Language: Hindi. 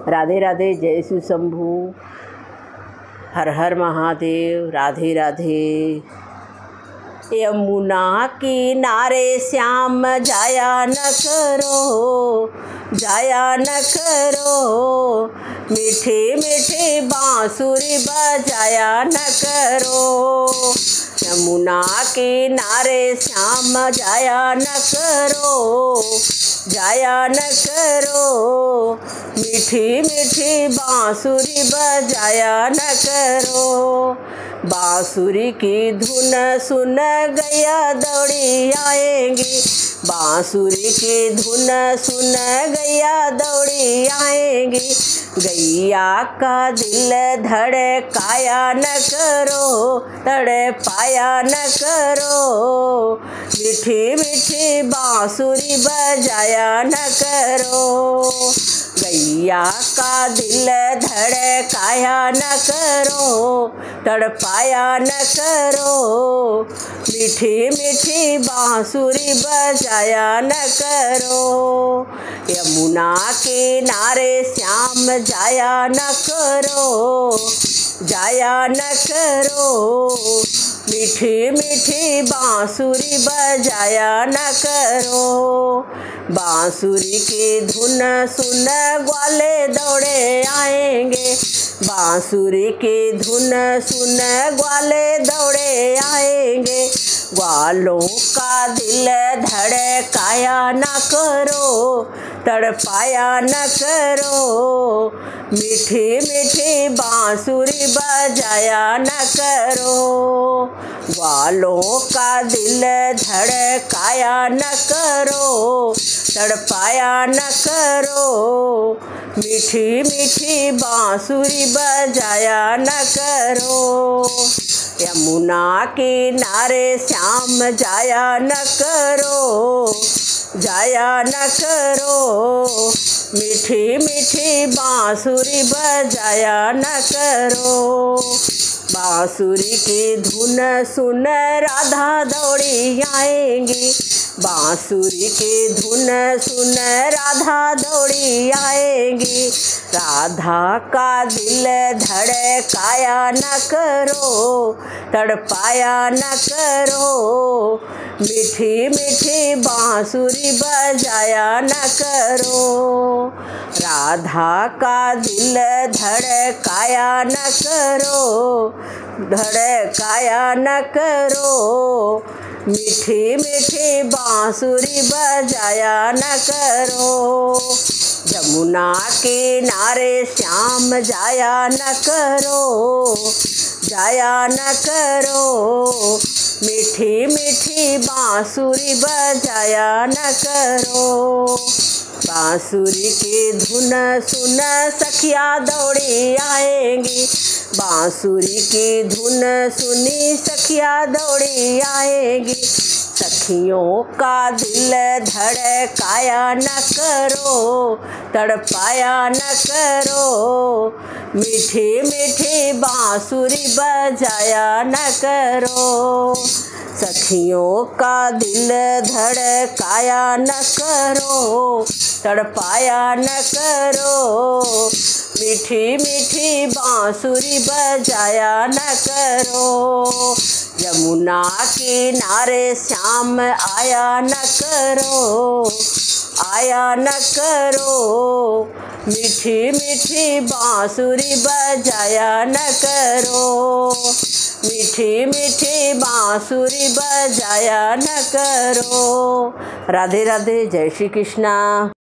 राधे राधे, जय शिव शंभू, हर हर महादेव, राधे राधे। यमुना किनारे श्याम जाया न करो, जाया न करो, मीठी मीठी बांसुरी बजाया न करो। यमुना किनारे श्याम जाया न करो, जाया न करो, मीठी मीठी बांसुरी बजाया न करो। बांसुरी की धुन सुन गैया दौड़ी आएंगी, बांसुरी की धुन सुन गैया दौड़ी आएंगी। गैया का दिल धड़काया न करो, तड़पाया न करो, मीठी मीठी बांसुरी बजाया न करो। गैया का दिल धड़काया न करो, तड़पाया न करो, मीठी मीठी बांसुरी बजाया न करो। यमुना किनारे श्याम जाया न करो, जाया न करो, मीठी मीठी बांसुरी बजाया न करो। बांसुरी की धुन सुन ग्वाले दौड़े आएंगे, बांसुरी की धुन सुन ग्वाले दौड़े आएंगे। ग्वालों का दिल धड़काया न करो, तड़पाया न करो, मीठी मीठी बांसुरी बजाया न करो। ग्वालों का दिल धड़काया न करो, तड़पाया न करो, मीठी मीठी बांसुरी बजाया न करो। यमुना किनारे श्याम जाया न करो, जाया न करो, मीठी मीठी बांसुरी बजाया न करो। बांसुरी की धुन सुन राधा दौड़ी आएंगी, बांसुरी की धुन सुन राधा दौड़ी आएंगी। राधा का दिल धड़काया न करो, तड़पाया न करो, मीठी मीठी बांसुरी बजाया न करो। राधा का दिल धड़काया न करो, धड़काया न करो, मीठी मीठी बांसुरी बजाया न करो। यमुना किनारे श्याम जाया न करो, जाया न करो, मीठी मीठी बांसुरी बजाया न करो। बांसुरी की धुन सुन सखिया दौड़ी आएंगी, बांसुरी की धुन सुनी सखिया दौड़ी आएंगी। सखियों का दिल धड़काया न करो, तड़पाया न करो, मीठी मीठी बांसुरी बजाया न करो। सखियों का दिल धड़काया न करो, तड़पाया न करो, मीठी मीठी बांसुरी बजाया न करो। यमुना किनारे श्याम आया न करो, आया न करो, मीठी मीठी बांसुरी बजाया न करो, मीठी मीठी बांसुरी बजाया न करो। राधे राधे, जय श्री कृष्णा।